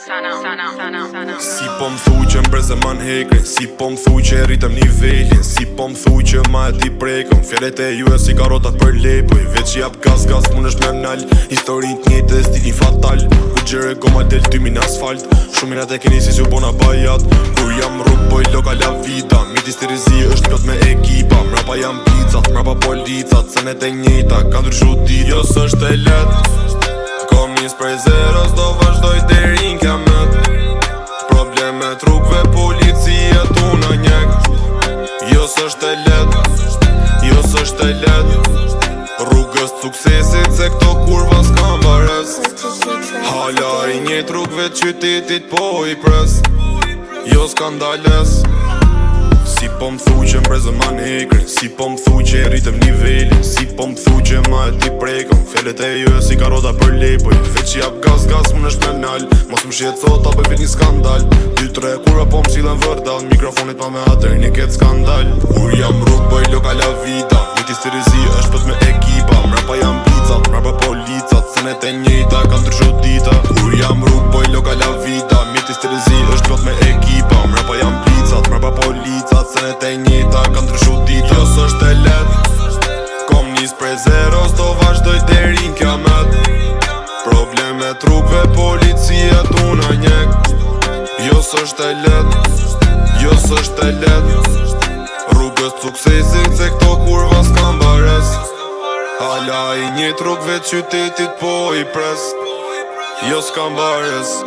Si po m'thuj që m'breze man hekrin, si po m'thuj që rritëm nivelin, si po m'thuj që ma e ti prekëm, fjallet e ju e si karotat për lepoj, veç jap gaz mun është me m'nall, historin t'njejt dhe stilin fatal, ku gjere goma del tymin asfalt, shuminat e keni si që bona bajat, kur jam rrug boj loka la vida, mitis të rizi është plot me ekipa, mrapa jam picat, mrapa policat, senet e njejta, ka ndryshu dit, jo s'është e let. Kom njës prej zeros, do vazhdoj deri n'kiamet. Probleme trukve, policia tuna njek. Jo s'është e let, jo s'është e let. Rrugës suksesit se këto kurva s'kam bares. Hala i një trukve qytetit po i pres. Jo skandales. Si po m'thuj që m'breze man hekrin, si po m'thuj që rritëm nivelin, si po m'thuj që ma e ti prekëm, fjallet e ju e si karota për lepoj, veç jap gaz mun është me m'nall, mos m'shet sot apo vjen një skandal, 2-3 kura po m'sillen vërdal, mikrofonit pa me atër një ket skandal. Kur jam rrug boj loka la vida, mitis të rizi është pët me ekipa, mrapa jam picat, mrapa policat, senet e njejta, ka ndryshu dita. Kur jam rrug boj loka la vida, mitis të rizi është pët me ekipa, mrapa jam picat, mrapa policat, senet e njejta, ka ndryshu dita. Jo s'është e let, kom njës prej zeros, do vazhdoj deri n'kiamet. Probleme trukve, policia tuna njek. Jo s'është e let, jo s'është e let. Rrugës suksesit se këto kurva s'kam bares. Hala i një trukve qytetit po i pres. Jo s'kam bares.